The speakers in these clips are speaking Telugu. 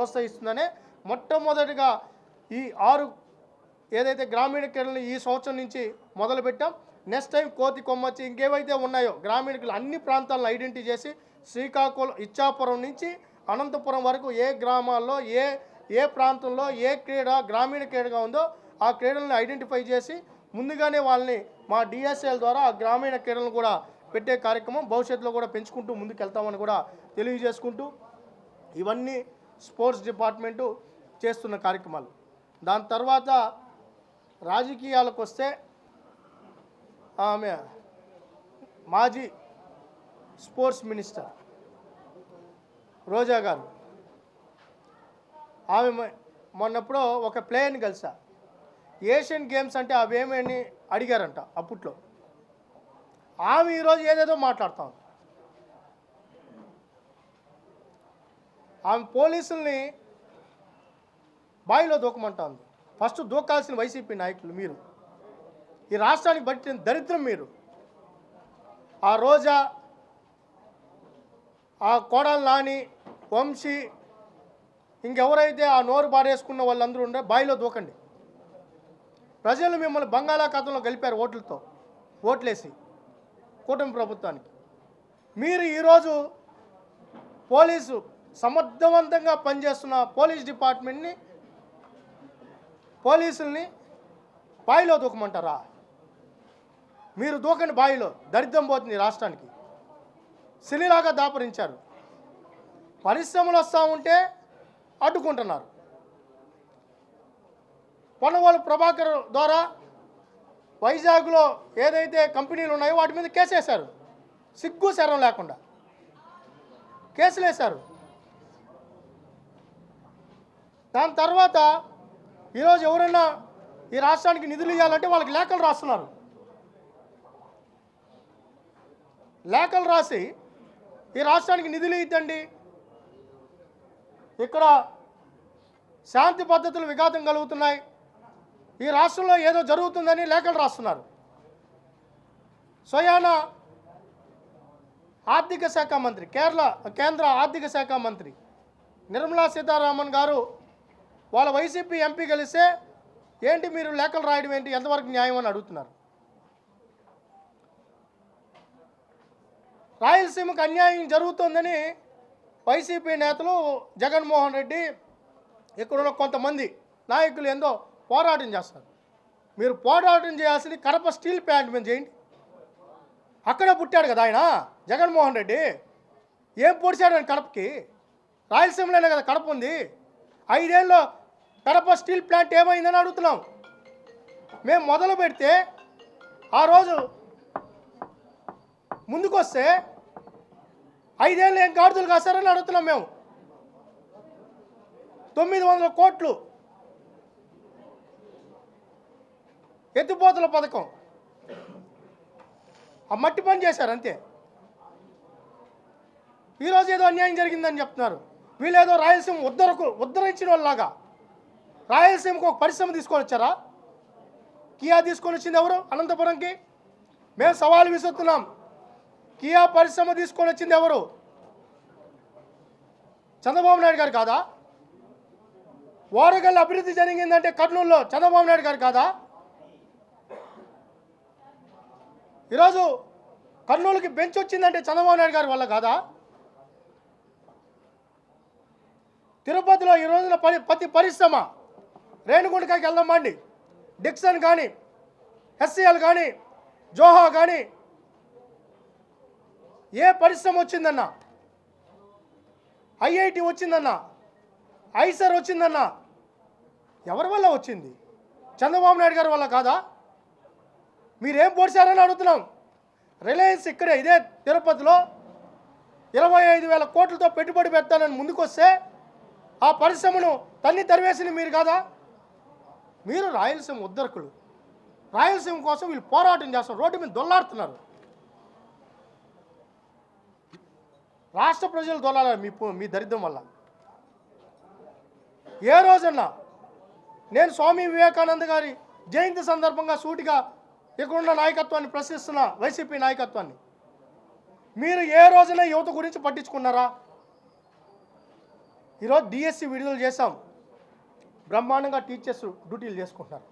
ప్రోత్సహిస్తుందనే మొట్టమొదటిగా ఈ 6 ఏదైతే గ్రామీణ క్రీడలు ఈ సంవత్సరం నుంచి మొదలుపెట్టాం. నెక్స్ట్ టైం కోతి కొమ్మచ్చి ఇంకేవైతే ఉన్నాయో గ్రామీణ క్రీడలు అన్ని ప్రాంతాలను ఐడెంటిఫై చేసి శ్రీకాకుళం ఇచ్చాపురం నుంచి అనంతపురం వరకు ఏ గ్రామాల్లో ఏ ప్రాంతంలో ఏ క్రీడ గ్రామీణ క్రీడగా ఉందో ఆ క్రీడలను ఐడెంటిఫై చేసి ముందుగానే వాళ్ళని మా డిఎస్ఎల్ ద్వారా ఆ గ్రామీణ క్రీడలను కూడా పెట్టే కార్యక్రమం భవిష్యత్తులో కూడా పెంచుకుంటూ ముందుకు వెళ్తామని కూడా తెలియజేసుకుంటూ ఇవన్నీ స్పోర్ట్స్ డిపార్ట్మెంటు చేస్తున్న కార్యక్రమాలు. దాని తర్వాత రాజకీయాలకు వస్తే ఆమె మాజీ స్పోర్ట్స్ మినిస్టర్ రోజా గారు, ఆమె మొన్నప్పుడు ఒక ప్లేయర్ని కలిసా. ఏషియన్ గేమ్స్ అంటే అవేమని అడిగారంట అప్పట్లో. ఆమె ఈరోజు ఏదేదో మాట్లాడుతాం. ఆమె పోలీసుల్ని బావిలో దూకమంటుంది. ఫస్ట్ దూకాల్సిన వైసీపీ నాయకులు మీరు. ఈ రాష్ట్రానికి పట్టిన దరిద్రం మీరు. ఆ రోజా, ఆ కోడల నాని, వంశీ, ఇంకెవరైతే ఆ నోరు బారేసుకున్న వాళ్ళందరూ ఉండే బావిలో దూకండి. ప్రజలు మిమ్మల్ని బంగాళాఖాతంలో గెలిపారు ఓట్లతో, ఓట్లేసి కూటమి ప్రభుత్వానికి. మీరు ఈరోజు పోలీసు సమర్థవంతంగా పనిచేస్తున్న పోలీస్ డిపార్ట్మెంట్ని, పోలీసుల్ని బావిలో దూకమంటారా? మీరు దూకండి బావిలో, దరిద్రం పోతుంది రాష్ట్రానికి. సిలిలాగా దాపరించారు. పరిశ్రమలు వస్తూ ఉంటే అడ్డుకుంటున్నారు. పొన్నవాళ్ళు ప్రభాకర్ ద్వారా వైజాగ్లో ఏదైతే కంపెనీలు ఉన్నాయో వాటి మీద కేసేశారు. సిగ్గు శరం లేకుండా కేసులు వేశారు. దాని తర్వాత ఈరోజు ఎవరైనా ఈ రాష్ట్రానికి నిధులు ఇవ్వాలంటే వాళ్ళకి లేఖలు రాస్తున్నారు. లేఖలు రాసి ఈ రాష్ట్రానికి నిధులు ఇద్దండి, ఇక్కడ శాంతి పద్ధతులు విఘాతం కలుగుతున్నాయి, ఈ రాష్ట్రంలో ఏదో జరుగుతుందని లేఖలు రాస్తున్నారు. స్వయాన ఆర్థిక శాఖ మంత్రి, కేంద్ర ఆర్థిక శాఖ మంత్రి నిర్మలా సీతారామన్ గారు వాళ్ళ వైసీపీ ఎంపీ కలిస్తే ఏంటి మీరు లేఖలు రాయడం ఏంటి, ఎంతవరకు న్యాయం అని అడుగుతున్నారు. రాయలసీమకు అన్యాయం జరుగుతుందని వైసీపీ నేతలు జగన్మోహన్ రెడ్డి, ఇక్కడున్న కొంతమంది నాయకులు ఏందో పోరాటం చేస్తారు. మీరు పోరాటం చేయాల్సింది కడప స్టీల్ ప్లాంట్ మీద చేయండి. అక్కడే పుట్టాడు కదా ఆయన జగన్మోహన్ రెడ్డి. ఏం పొడిచాడు ఆయన కడపకి? రాయలసీమలోనే కదా కడప ఉంది. 5 ఏళ్ళలో కడప స్టీల్ ప్లాంట్ ఏమైందని అడుగుతున్నాం. మేము మొదలు పెడితే ఆ రోజు ముందుకొస్తే 5 ఏళ్ళు ఏం గాడిదలు కాస్తారని అడుగుతున్నాం మేము. 900 కోట్లు ఎత్తిపోతల పథకం, ఆ మట్టి పని చేశారు అంతే. ఈరోజు ఏదో అన్యాయం జరిగిందని చెప్తున్నారు. వీళ్ళేదో రాయలసీమ ఉద్ధరించిన వాళ్ళలాగా రాయలసీమకు ఒక పరిశ్రమ తీసుకొని వచ్చారా? కియా తీసుకొని వచ్చింది ఎవరు అనంతపురంకి? మేము సవాలు విసురుతున్నాం. కియా పరిశ్రమ తీసుకొని వచ్చింది ఎవరు? చంద్రబాబు నాయుడు గారు కాదా? ఓరగల్ అభివృద్ధి జరిగిందంటే కర్నూలులో చంద్రబాబు నాయుడు గారు కాదా? ఈరోజు కర్నూలుకి బెంచ్ వచ్చిందంటే చంద్రబాబు నాయుడు గారి వల్ల కాదా? తిరుపతిలో ఈ రోజున ప్రతి పరిశ్రమ, రేణుగుంటకాయకి వెళ్దామండి, డిక్సన్ కానీ, హెచ్సిఎల్ కానీ, జోహా కానీ, ఏ పరిశ్రమ వచ్చిందన్నా, ఐఐటి వచ్చిందన్నా, ఐసర్ వచ్చిందన్నా, ఎవరి వల్ల వచ్చింది? చంద్రబాబు నాయుడు గారి వల్ల కాదా? మీరేం పొడిచారని అడుగుతున్నాం. రిలయన్స్ ఇక్కడే ఇదే తిరుపతిలో 25,000 కోట్లతో పెట్టుబడి పెడతానని ముందుకొస్తే ఆ పరిశ్రమను తరివేసింది మీరు కాదా? మీరు రాయలసీమ ఉద్ధరకులు. రాయలసీమ కోసం వీళ్ళు పోరాటం చేస్తారు, రోడ్డు మీద దొల్లాడుతున్నారు. రాష్ట్ర ప్రజలు దొల్లాలి మీ దరిద్రం వల్ల. ఏ రోజన్నా నేను స్వామి వివేకానంద గారి జయంతి సందర్భంగా సూటిగా ఇక్కడున్న నాయకత్వాన్ని ప్రశ్నిస్తున్న వైసీపీ నాయకత్వాన్ని, మీరు ఏ రోజున యువత గురించి పట్టించుకున్నారా? ఈరోజు డిఎస్సి విడుదల చేశాం, బ్రహ్మాండంగా టీచర్స్ డ్యూటీలు చేసుకుంటున్నారు.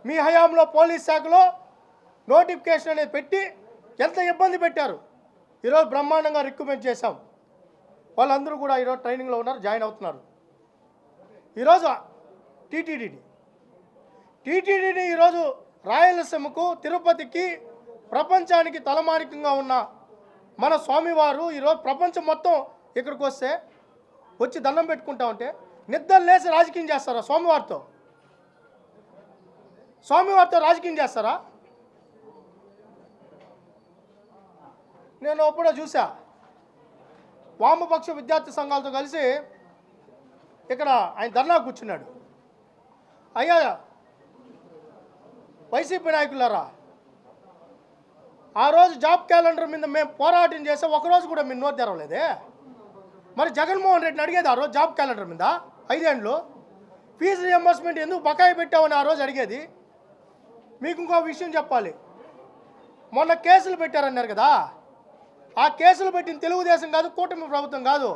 మీ హయాంలో పోలీస్ శాఖలో నోటిఫికేషన్ అనేది పెట్టి ఎంత ఇబ్బంది పెట్టారు. ఈరోజు బ్రహ్మాండంగా రిక్రూట్మెంట్ చేశాం, వాళ్ళందరూ కూడా ఈరోజు ట్రైనింగ్లో ఉన్నారు, జాయిన్ అవుతున్నారు. ఈరోజు టీటీడీని ఈరోజు రాయలసీమకు, తిరుపతికి, ప్రపంచానికి తలమానికంగా ఉన్న మన స్వామివారు ఈరోజు ప్రపంచం మొత్తం ఇక్కడికి వచ్చి దండం పెట్టుకుంటా ఉంటే నిద్ర లేసి రాజకీయం చేస్తారా? స్వామివారితో రాజకీయం చేస్తారా? నేను ఎప్పుడో చూసా, వామపక్ష విద్యార్థి సంఘాలతో కలిసి ఇక్కడ ఆయన ధర్నా కూర్చున్నాడు. అయ్యా వైసీపీ నాయకులారా, ఆ రోజు జాబ్ క్యాలెండర్ మీద మేము పోరాటం చేస్తే ఒకరోజు కూడా మీరు నోరు తెరవలేదే. మరి జగన్మోహన్ రెడ్డిని అడిగేది ఆ రోజు జాబ్ క్యాలెండర్ మీద 5 ఏళ్ళు ఫీజు రియంబర్స్మెంట్ ఎందుకు బకాయి పెట్టామని ఆ రోజు అడిగేది. మీకు ఇంకో విషయం చెప్పాలి, మొన్న కేసులు పెట్టారన్నారు కదా, ఆ కేసులు పెట్టిన తెలుగుదేశం కాదు, కూటమి ప్రభుత్వం కాదు,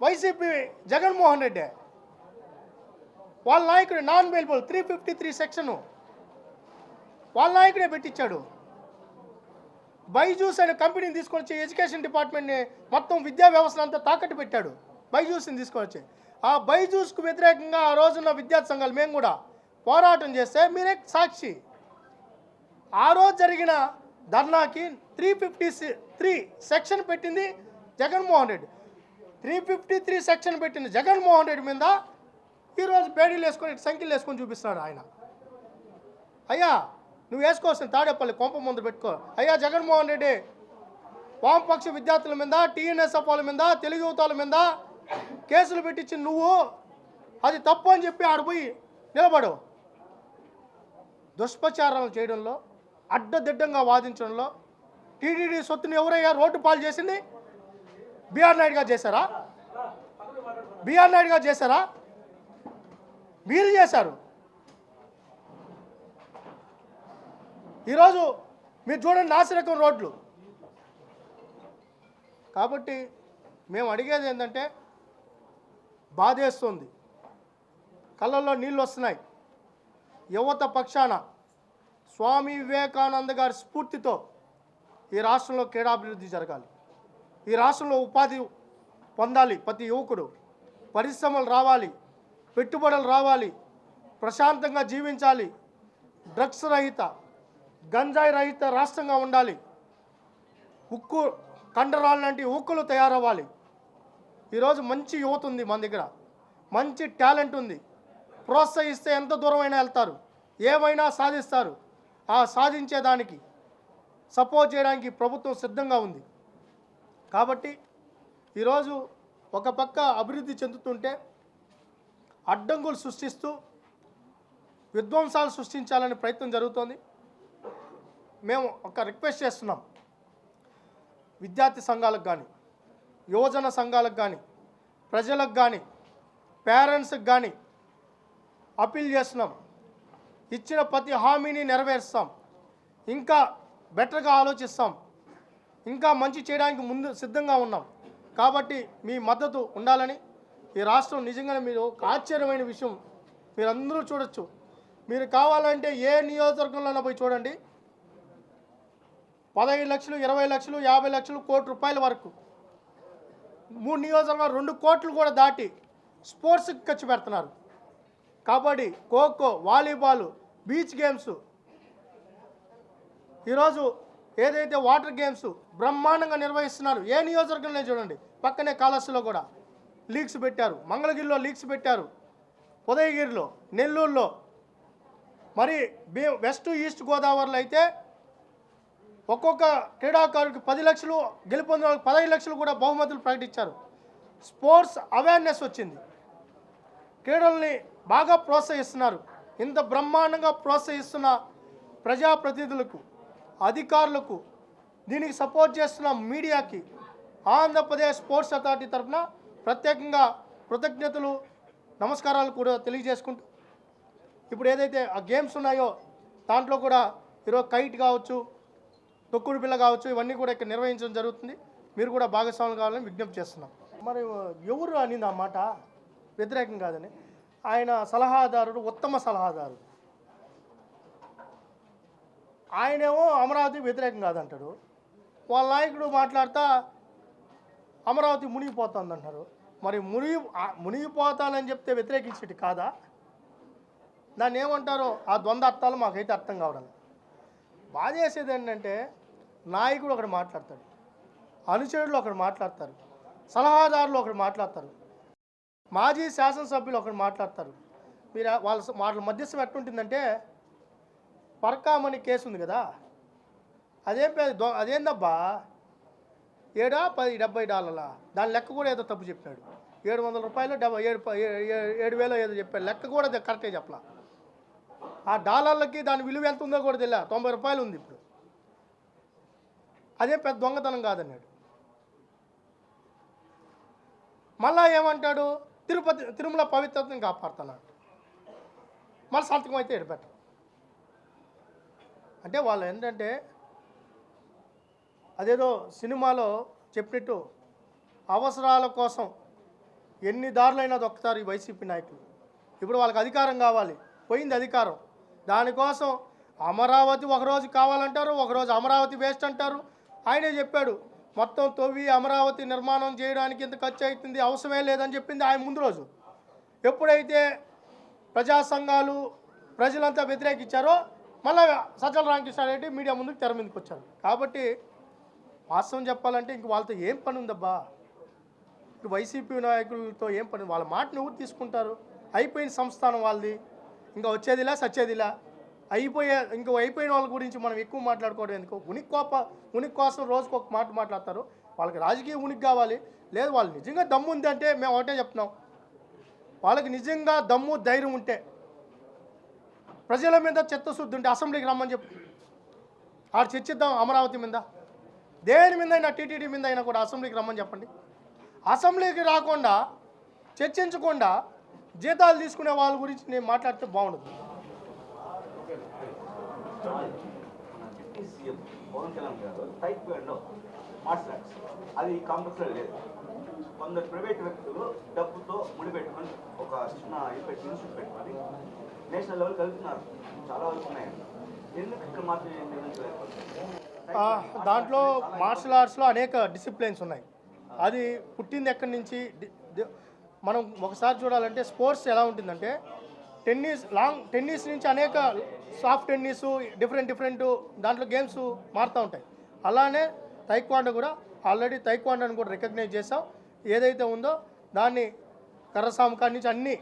వైసీపీ జగన్మోహన్ రెడ్డి. వాళ్ళ నాయకుడు నాన్ బెయిలబుల్ 353 సెక్షన్ వాళ్ళ నాయకుడే పెట్టించాడు. బైజూస్ అనే కంపెనీని తీసుకొని వచ్చి ఎడ్యుకేషన్ డిపార్ట్మెంట్ని మొత్తం విద్యా వ్యవస్థను అంతా తాకట్టు పెట్టాడు. బైజూస్ని తీసుకొని వచ్చి ఆ బైజూస్కు వ్యతిరేకంగా ఆ రోజున్న విద్యార్థి సంఘాలు మేము కూడా పోరాటం చేస్తే మీరే సాక్షి. ఆ రోజు జరిగిన ధర్నాకి 353 సెక్షన్ పెట్టింది జగన్మోహన్ రెడ్డి. 353 సెక్షన్ పెట్టింది జగన్మోహన్ రెడ్డి మీద ఈరోజు బేడీలు వేసుకొని సంఖ్యలు వేసుకొని చూపిస్తున్నాడు ఆయన. అయ్యా నువ్వు వేసుకోవాల్సిన తాడేపల్లి కొంప ముందు పెట్టుకో. అయ్యా జగన్మోహన్ రెడ్డి, వామపక్ష విద్యార్థుల మీద, టీఎన్ఎస్ఎఫ్ వాళ్ళ మీద, తెలుగు యువతల మీద కేసులు పెట్టించి నువ్వు అది తప్పు అని చెప్పి ఆడిపోయి నిలబడు. దుష్ప్రచారాలు చేయడంలో, అడ్డదిడ్డంగా వాదించడంలో టీటీడీ సొత్తుని ఎవరయ్యా రోడ్డు పాలు చేసింది? బిఆర్ నాయుడు గారు చేశారా? మీరు చేశారు. ఈరోజు మీరు చూడండి నాసిరకం రోడ్లు. కాబట్టి మేము అడిగేది ఏంటంటే, బాధేస్తుంది, కళ్ళల్లో నీళ్ళు వస్తున్నాయి. యువత పక్షాన స్వామి వివేకానంద గారి స్ఫూర్తితో ఈ రాష్ట్రంలో క్రీడాభివృద్ధి జరగాలి, ఈ రాష్ట్రంలో ఉపాధి పొందాలి ప్రతి యువకుడు, పరిశ్రమలు రావాలి, పెట్టుబడులు రావాలి, ప్రశాంతంగా జీవించాలి, డ్రగ్స్ రహిత, గంజాయి రహిత రాష్ట్రంగా ఉండాలి, ఉక్కు కండరాలు లాంటి ఉక్కులు తయారవ్వాలి. ఈరోజు మంచి యువత ఉంది మన దగ్గర, మంచి టాలెంట్ ఉంది. ప్రోత్సహిస్తే ఎంత దూరమైనా వెళ్తారు, ఏమైనా సాధిస్తారు. ఆ సాధించేదానికి సపోర్ట్ చేయడానికి ప్రభుత్వం సిద్ధంగా ఉంది. కాబట్టి ఈరోజు ఒక పక్క అభివృద్ధి చెందుతుంటే అడ్డంకులు సృష్టిస్తూ విధ్వంసాలు సృష్టించాలనే ప్రయత్నం జరుగుతోంది. మేము ఒక రిక్వెస్ట్ చేస్తున్నాం, విద్యార్థి సంఘాలకు కానీ, యువజన సంఘాలకు కానీ, ప్రజలకు కానీ, పేరెంట్స్కి కానీ అప్పీల్ చేస్తున్నాం. ఇచ్చిన ప్రతి హామీని నెరవేరుస్తాం, ఇంకా బెటర్గా ఆలోచిస్తాం, ఇంకా మంచి చేయడానికి ముందు సిద్ధంగా ఉన్నాం. కాబట్టి మీ మద్దతు ఉండాలని. ఈ రాష్ట్రం నిజంగానే మీరు ఒక ఆశ్చర్యమైన విషయం మీరందరూ చూడొచ్చు. మీరు కావాలంటే ఏ నియోజకవర్గంలోనో పోయి చూడండి, 15 లక్షలు, 20 లక్షలు, 50 లక్షలు, ₹1,00,00,000 వరకు 3 నియోజకవర్గాలు 2 కోట్లు కూడా దాటి స్పోర్ట్స్కి ఖర్చు పెడుతున్నారు. Kabaddi, kho kho, volleyball, beach games, ఈరోజు ఏదైతే వాటర్ గేమ్స్ బ్రహ్మాండంగా నిర్వహిస్తున్నారు. ఏ నియోజకవర్గంలో చూడండి, పక్కనే కాళహస్తిలో కూడా లీగ్స్ పెట్టారు, మంగళగిరిలో లీగ్స్ పెట్టారు, ఉదయగిరిలో, నెల్లూరులో, మరి వెస్ట్ ఈస్ట్ గోదావరిలో అయితే ఒక్కొక్క క్రీడాకారుడికి 10 లక్షలు, గెలుపొందిన వాళ్ళకి 15 లక్షలు కూడా బహుమతులు ప్రకటించారు. స్పోర్ట్స్ అవేర్నెస్ వచ్చింది, క్రీడల్ని బాగా ప్రోత్సహిస్తున్నారు. ఇంత బ్రహ్మాండంగా ప్రోత్సహిస్తున్న ప్రజాప్రతినిధులకు, అధికారులకు, దీనికి సపోర్ట్ చేస్తున్న మీడియాకి ఆంధ్రప్రదేశ్ స్పోర్ట్స్ అథారిటీ తరఫున ప్రత్యేకంగా కృతజ్ఞతలు, నమస్కారాలు కూడా తెలియజేసుకుంటూ, ఇప్పుడు ఏదైతే ఆ గేమ్స్ ఉన్నాయో దాంట్లో కూడా ఈరోజు కైట్ కావచ్చు, తొక్కుడు పిల్ల కావచ్చు, ఇవన్నీ కూడా ఇక్కడ నిర్వహించడం జరుగుతుంది. మీరు కూడా భాగస్వాములు కావాలని విజ్ఞప్తి చేస్తున్నాం. మరి ఎవరు అనింది ఆ మాట వ్యతిరేకం కాదని? ఆయన సలహాదారుడు, ఉత్తమ సలహాదారుడు. ఆయనేమో అమరావతి వ్యతిరేకం కాదంటాడు, వాళ్ళ నాయకుడు మాట్లాడుతా అమరావతి మునిగిపోతుంది అంటారు. మరి మునిగిపోతానని చెప్తే వ్యతిరేకించేటి కాదా? దాన్ని ఏమంటారో ఆ ద్వంద్వ అర్థాలు మాకైతే అర్థం కావడం. బాధ చేసేది ఏంటంటే నాయకుడు ఒకడు మాట్లాడతాడు, అనుచరులు ఒకడు మాట్లాడతారు, సలహాదారులు ఒకడు మాట్లాడతారు, మాజీ శాసనసభ్యులు ఒకడు మాట్లాడతారు. మీరు వాళ్ళ మధ్యస్థం ఎట్టుంటుందంటే పరకామణి కేసు ఉంది కదా, అదేందబ్బా $70 దాని లెక్క కూడా ఏదో తప్పు చెప్పాడు. $700 7,000 ఏదో చెప్పాడు, లెక్క కూడా కరెక్టే చెప్పలా. ఆ డాలర్లకి దాని విలువ ఎంత ఉందో కూడా తెలియదు, $90 ఉంది ఇప్పుడు. అదే పెద్ద దొంగతనం కాదన్నాడు. మళ్ళా ఏమంటాడు, తిరుమల పవిత్రతను కాపాడుతున్నాడు. మళ్ళీ సంతకం అయితే ఎడబెట్టరు. అంటే వాళ్ళు ఏంటంటే అదేదో సినిమాలో చెప్పినట్టు అవసరాల కోసం ఎన్ని దారులైనా దొక్కుతారు ఈ వైసీపీ నాయకులు. ఇప్పుడు వాళ్ళకి అధికారం కావాలి, పోయింది అధికారం. దానికోసం అమరావతి ఒకరోజు కావాలంటారు, ఒకరోజు అమరావతి వేస్ట్ అంటారు. ఆయనే చెప్పాడు, మొత్తం తవ్వి అమరావతి నిర్మాణం చేయడానికి ఇంత ఖర్చు అవుతుంది, అవసరమే లేదని చెప్పింది ఆయన ముందు రోజు. ఎప్పుడైతే ప్రజా సంఘాలు ప్రజలంతా వ్యతిరేకించారో మళ్ళీ సజ్జల రామకృష్ణారెడ్డి మీడియా ముందుకు తెర మీదకి వచ్చారు. కాబట్టి వాస్తవం చెప్పాలంటే ఇంక వాళ్ళతో ఏం పని ఉందబ్బా? ఇప్పుడు వైసీపీ నాయకులతో ఏం పని? వాళ్ళ మాటను ఎవరు తీసుకుంటారు? అయిపోయిన సంస్థానం వాళ్ళది, ఇంకా వచ్చేదిలా సచ్చేదిలా అయిపోయిన వాళ్ళ గురించి మనం ఎక్కువ మాట్లాడుకోవడం ఎందుకు? ఉనికి కోసం రోజుకు ఒక మాట మాట్లాడతారు. వాళ్ళకి రాజకీయ ఉనికి కావాలి. లేదు, వాళ్ళు నిజంగా దమ్ము ఉంది అంటే మేము ఒకటే చెప్తున్నాం, వాళ్ళకి నిజంగా దమ్ము ధైర్యం ఉంటే, ప్రజల మీద చిత్తశుద్ధి ఉంటే అసెంబ్లీకి రమ్మని చెప్పు, ఆడు చర్చిద్దాం. అమరావతి మీద దేని మీద అయినా, టీటీడీ మీద అయినా కూడా అసెంబ్లీకి రమ్మని చెప్పండి. అసెంబ్లీకి రాకుండా చర్చించకుండా జీతాలు తీసుకునే వాళ్ళ గురించి నేను మాట్లాడితే బాగుండదు. పవన్ కళ్యాణ్ గారు టైక్వాండో మార్షల్ ఆర్ట్స్ అది కాంప్లెక్స్లో లేదు. కొందరు ప్రైవేట్ వ్యక్తులు డబ్బుతో ముడిపెట్టుకొని ఒక చిన్న ఇన్స్టిట్యూట్ పెట్టుకొని నేషనల్ లెవెల్ కలుపుతున్నారు. చాలా వరకు ఉన్నాయండి. ఎందుకు ఇక్కడ మాత్రం దాంట్లో మార్షల్ ఆర్ట్స్లో అనేక డిసిప్లిన్స్ ఉన్నాయి. అది పుట్టింది ఎక్కడి నుంచి మనం ఒకసారి చూడాలంటే స్పోర్ట్స్ ఎలా ఉంటుందంటే టెన్నిస్ నుంచి అనేక సాఫ్ట్ టెన్నిస్ డిఫరెంట్ దాంట్లో గేమ్స్ మారుతూ ఉంటాయి. అలానే తైక్వాండో కూడా ఆల్రెడీ తైక్వాండోని కూడా రికగ్నైజ్ చేసాం. ఏదైతే ఉందో దాన్ని కర్రసాము కాడి నుంచి అన్నీ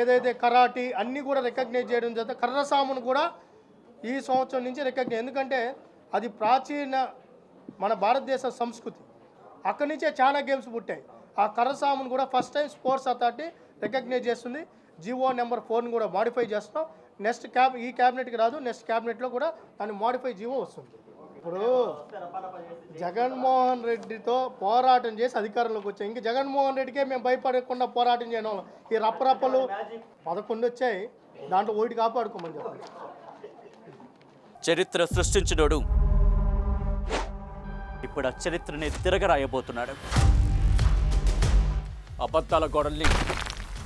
ఏదైతే కరాటీ అన్నీ కూడా రికగ్నైజ్ చేయడం జరుగుతుంది. కర్రసామును కూడా ఈ సంవత్సరం నుంచి రికగ్నైజ్, ఎందుకంటే అది ప్రాచీన మన భారతదేశ సంస్కృతి, అక్కడి నుంచే చాలా గేమ్స్ పుట్టాయి. ఆ కర్రసామును కూడా first time sports authority recognise చేస్తుంది. జీవో నెంబర్ 4ని కూడా మాడిఫై చేస్తాం. నెక్స్ట్ ఈ క్యాబినెట్కి రాదు, నెక్స్ట్ క్యాబినెట్లో కూడా దాన్ని మాడిఫై జీవో వస్తుంది. ఇప్పుడు జగన్మోహన్ రెడ్డితో పోరాటం చేసి అధికారంలోకి వచ్చాయి. ఇంక జగన్మోహన్ రెడ్డికే మేము భయపడకుండా పోరాటం చేయడం వల్ల ఈ రప్పరప్పలు 11 వచ్చాయి, దాంట్లో 1 కాపాడుకోమని చెప్పండి. చరిత్ర సృష్టించినోడు ఇప్పుడు ఆ చరిత్రని తిరగరాయబోతున్నాడు. అబద్ధాల గోడల్ని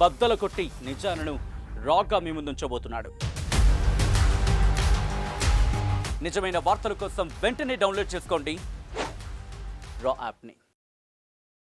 బద్దలు కొట్టి నిజాలను రాగా మీ ముందుంచబోతున్నాడు. నిజమైన వార్తల కోసం వెంటనే డౌన్లోడ్ చేసుకోండి రా యాప్ని.